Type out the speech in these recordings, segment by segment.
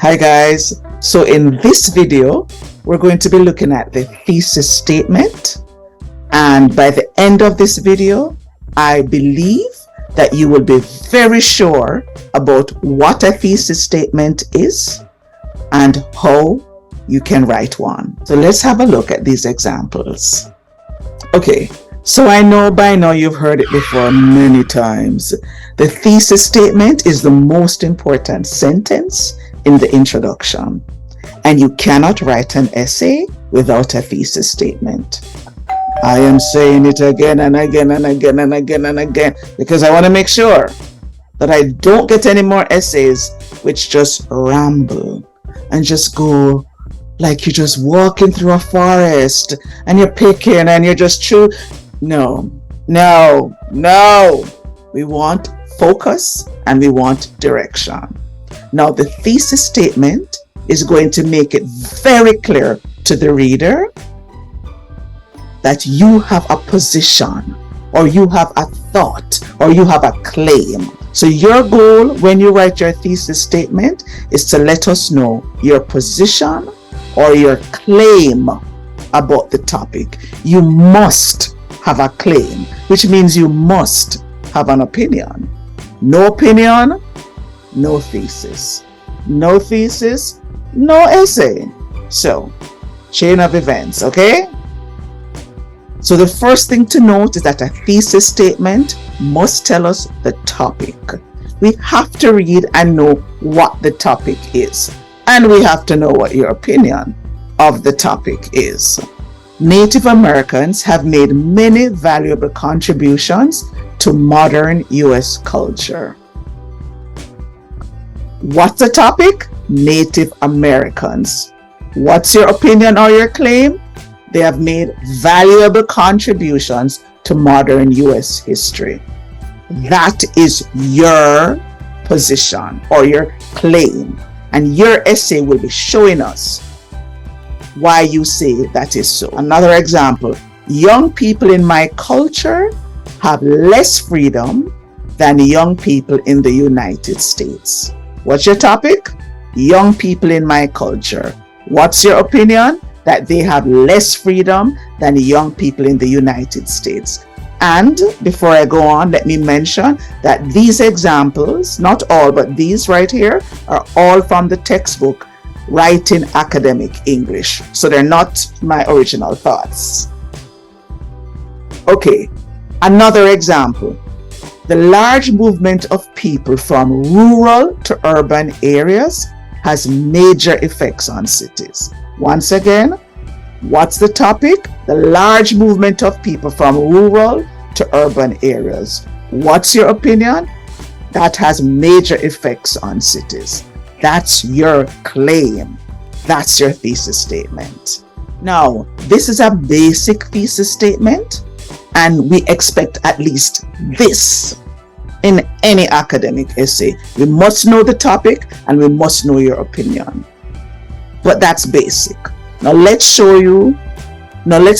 Hi guys, so in this video we're going to be looking at the thesis statement, and by the end of this video I believe that you will be very sure about what a thesis statement is and how you can write one. So let's have a look at these examples. Okay, so I know by now you've heard it before many times. The thesis statement is the most important sentence in the introduction, and you cannot write an essay without a thesis statement. I am saying it again and again and again and again and again because I want to make sure that I don't get any more essays which just ramble and just go like you're just walking through a forest and you're picking and you're just chewing. No. We want focus and we want direction. Now, the thesis statement is going to make it very clear to the reader that you have a position, or you have a thought, or you have a claim. So your goal when you write your thesis statement is to let us know your position or your claim about the topic. You must have a claim, which means you must have an opinion. No opinion, no thesis. No thesis, no essay. So, chain of events, okay? So the first thing to note is that a thesis statement must tell us the topic. We have to read and know what the topic is. And we have to know what your opinion of the topic is. Native Americans have made many valuable contributions to modern U.S. culture. What's the topic? Native Americans. What's your opinion or your claim? They have made valuable contributions to modern U.S. history. That is your position or your claim. And your essay will be showing us why you say that is so. Another example, young people in my culture have less freedom than young people in the United States. What's your topic? Young people in my culture. What's your opinion? That they have less freedom than young people in the United States. And before I go on, let me mention that these examples, not all, but these right here, are all from the textbook Writing Academic English. So they're not my original thoughts. Okay, another example. The large movement of people from rural to urban areas has major effects on cities. Once again, what's the topic? The large movement of people from rural to urban areas. What's your opinion? That has major effects on cities. That's your claim. That's your thesis statement. Now, this is a basic thesis statement, and we expect at least this in any academic essay. We must know the topic and we must know your opinion. But that's basic. Now let's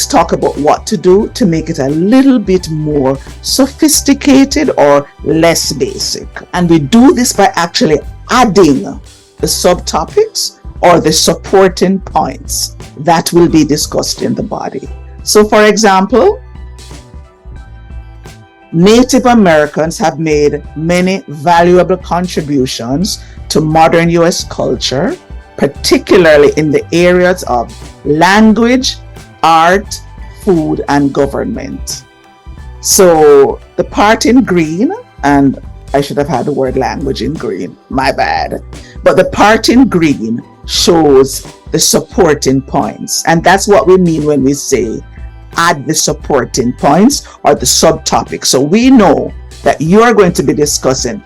talk about what to do to make it a little bit more sophisticated or less basic. And we do this by actually adding the subtopics or the supporting points that will be discussed in the body. So for example, Native Americans have made many valuable contributions to modern U.S. culture, particularly in the areas of language, art, food, and government. So the part in green, and I should have had the word language in green, my bad. But the part in green shows the supporting points. And that's what we mean when we say add the supporting points or the subtopic. So we know that you are going to be discussing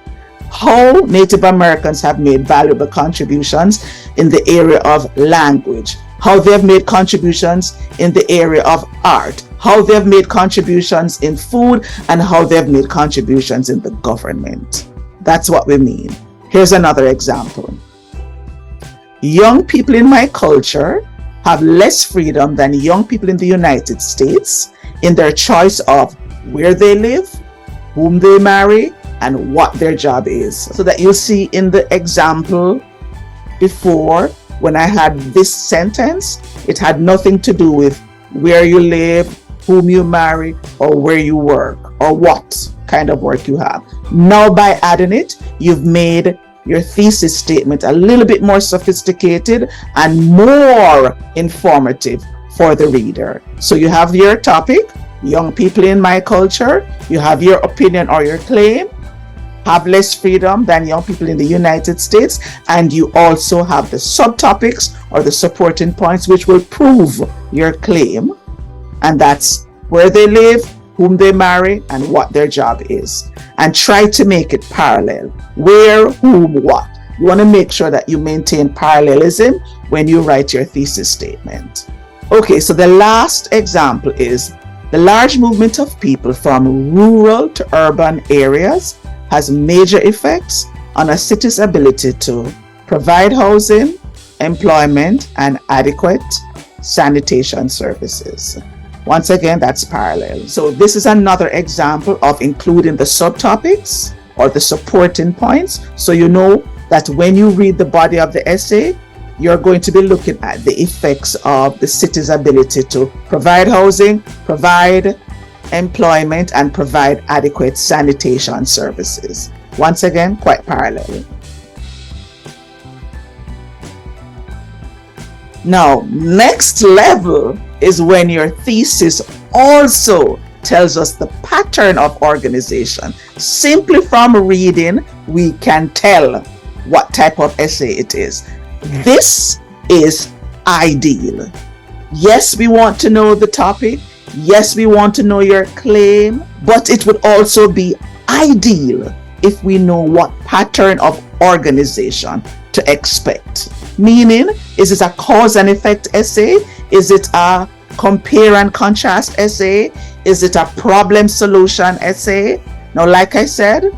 how Native Americans have made valuable contributions in the area of language, how they have made contributions in the area of art, how they have made contributions in food, and how they have made contributions in the government. That's what we mean. Here's another example. Young people in my culture have less freedom than young people in the United States in their choice of where they live, whom they marry, and what their job is. So that you'll see in the example before, when I had this sentence, it had nothing to do with where you live, whom you marry, or where you work, or what kind of work you have. Now, by adding it, you've made your thesis statement a little bit more sophisticated and more informative for the reader. So you have your topic, young people in my culture, you have your opinion or your claim, have less freedom than young people in the United States, and you also have the subtopics or the supporting points which will prove your claim, and that's where they live, whom they marry, and what their job is. And try to make it parallel. Where, whom, what. You want to make sure that you maintain parallelism when you write your thesis statement. Okay, so the last example is the large movement of people from rural to urban areas has major effects on a city's ability to provide housing, employment, and adequate sanitation services. Once again, that's parallel. So this is another example of including the subtopics or the supporting points. So you know that when you read the body of the essay, you're going to be looking at the effects of the city's ability to provide housing, provide employment, and provide adequate sanitation services. Once again, quite parallel. Now, next level is when your thesis also tells us the pattern of organization. Simply from reading, we can tell what type of essay it is. This is ideal. Yes, we want to know the topic. Yes, we want to know your claim, but it would also be ideal if we know what pattern of organization to expect. Meaning, is it a cause and effect essay? Is it a compare and contrast essay? Is it a problem solution essay? Now, like I said,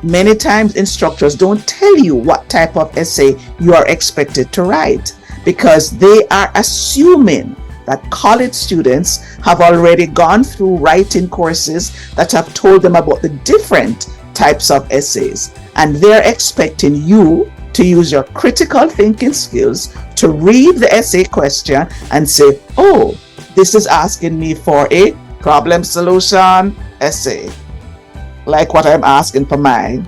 many times instructors don't tell you what type of essay you are expected to write because they are assuming that college students have already gone through writing courses that have told them about the different types of essays, and they're expecting you to use your critical thinking skills to read the essay question and say, oh, this is asking me for a problem solution essay, like what I'm asking for my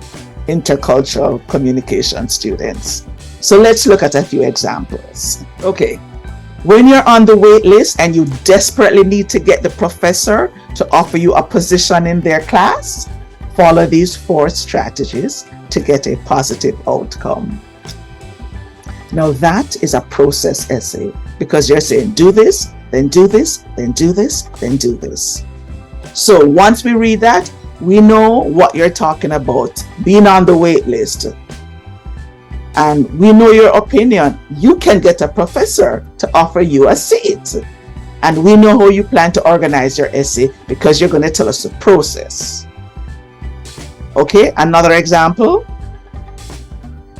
intercultural communication students. So let's look at a few examples. Okay, when you're on the wait list and you desperately need to get the professor to offer you a position in their class, follow these 4 strategies to get a positive outcome. Now that is a process essay because you're saying do this, then do this, then do this, then do this. So once we read that, we know what you're talking about, being on the wait list. And we know your opinion. You can get a professor to offer you a seat. And we know how you plan to organize your essay because you're going to tell us the process. Okay, another example.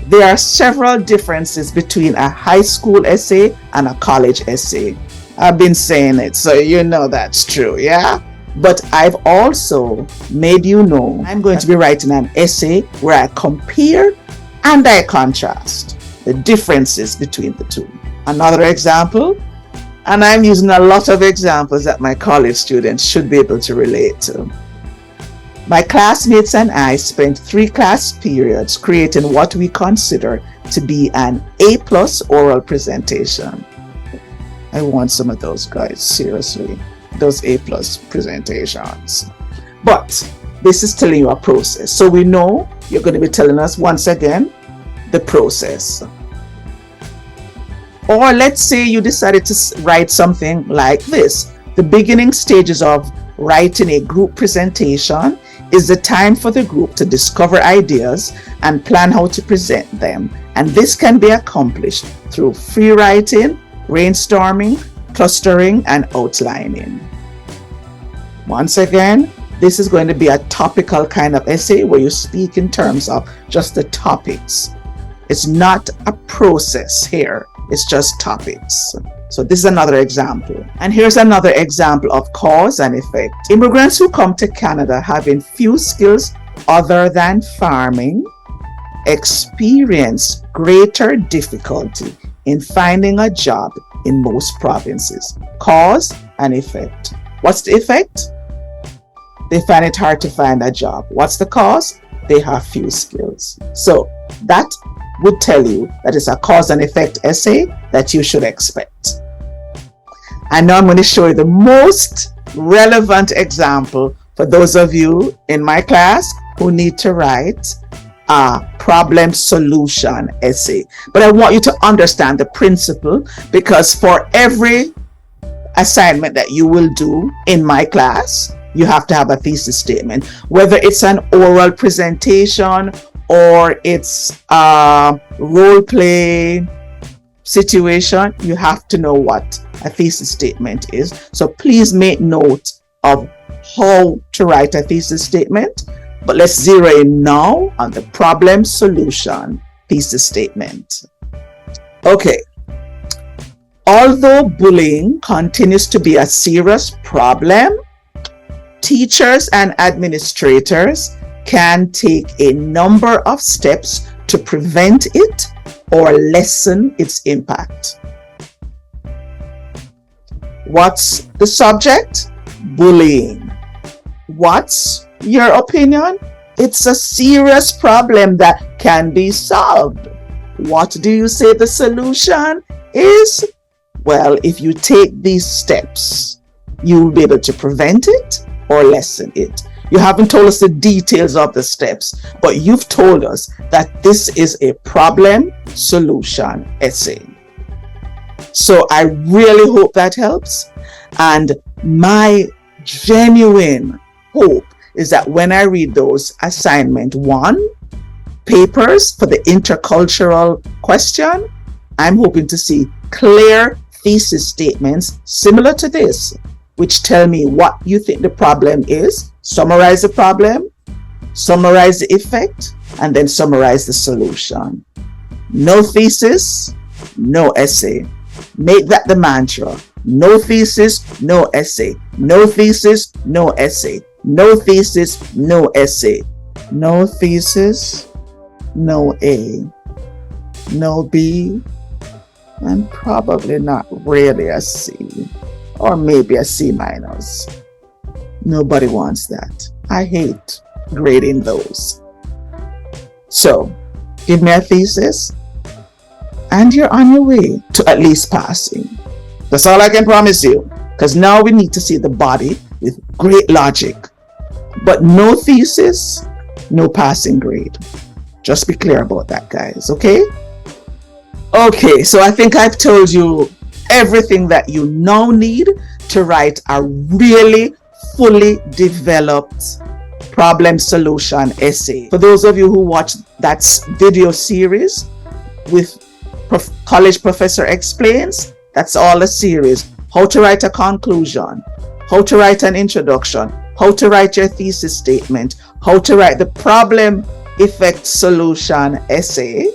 There are several differences between a high school essay and a college essay. I've been saying it, so you know that's true, yeah? But I've also made you know I'm going to be writing an essay where I compare and I contrast the differences between the two. Another example, and I'm using a lot of examples that my college students should be able to relate to. My classmates and I spent 3 class periods creating what we consider to be an A+ oral presentation. I want some of those guys, seriously, those A+ presentations. But this is telling you a process. So we know you're going to be telling us once again the process. Or let's say you decided to write something like this. The beginning stages of writing a group presentation is the time for the group to discover ideas and plan how to present them. And this can be accomplished through free writing, brainstorming, clustering, and outlining. Once again, this is going to be a topical kind of essay where you speak in terms of just the topics. It's not a process here. It's just topics. So this is another example. And here's another example of cause and effect. Immigrants who come to Canada having few skills other than farming experience greater difficulty in finding a job in most provinces. Cause and effect. What's the effect? They find it hard to find a job. What's the cause? They have few skills. So that would tell you that it's a cause and effect essay that you should expect. And now I'm going to show you the most relevant example for those of you in my class who need to write a problem solution essay. But I want you to understand the principle, because for every assignment that you will do in my class, you have to have a thesis statement. Whether it's an oral presentation or it's a role play situation, you have to know what a thesis statement is. So please make note of how to write a thesis statement. But let's zero in now on the problem solution thesis statement. Okay. Although bullying continues to be a serious problem, teachers and administrators can take a number of steps to prevent it or lessen its impact. What's the subject? Bullying. What's your opinion? It's a serious problem that can be solved. What do you say the solution is? Well, if you take these steps, you will be able to prevent it or lessen it. You haven't told us the details of the steps, but you've told us that this is a problem solution essay. So I really hope that helps. And my genuine hope is that when I read those assignment 1 papers for the intercultural question, I'm hoping to see clear thesis statements similar to this, which tell me what you think the problem is, summarize the problem, summarize the effect, and then summarize the solution. No thesis, no essay. Make that the mantra. No thesis, no essay. No thesis, no essay. No thesis, no essay. No thesis, no A. No B, and probably not really a C, or maybe a C minus. Nobody wants that. I hate grading those. So give me a thesis and you're on your way to at least passing. That's all I can promise you, because now we need to see the body with great logic. But no thesis, no passing grade. Just be clear about that, guys, okay? Okay, so I think I've told you everything that you now need to write a really fully developed problem solution essay. For those of you who watched that video series with College Professor Explains, that's all a series. How to write a conclusion, how to write an introduction, how to write your thesis statement, how to write the problem effect solution essay,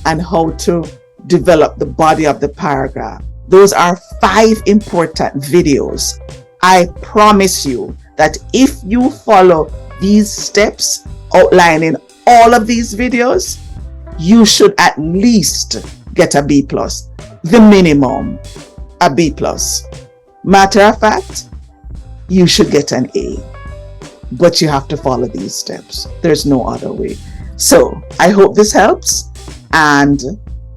and how to develop the body of the paragraph. Those are 5 important videos. I promise you that if you follow these steps outlining all of these videos, you should at least get a B+. The minimum, a B+. Matter of fact, you should get an A. But you have to follow these steps. There's no other way. So I hope this helps. And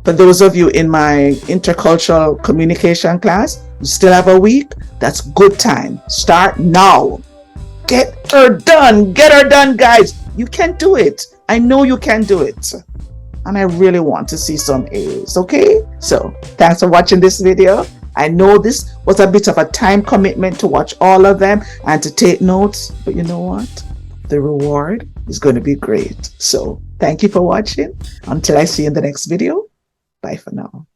for those of you in my intercultural communication class, you still have a week. That's good time. Start now. Get her done. Get her done, guys. You can do it. I know you can do it. And I really want to see some A's, okay? So thanks for watching this video. I know this was a bit of a time commitment to watch all of them and to take notes, but you know what? The reward is going to be great. So thank you for watching. Until I see you in the next video, bye for now.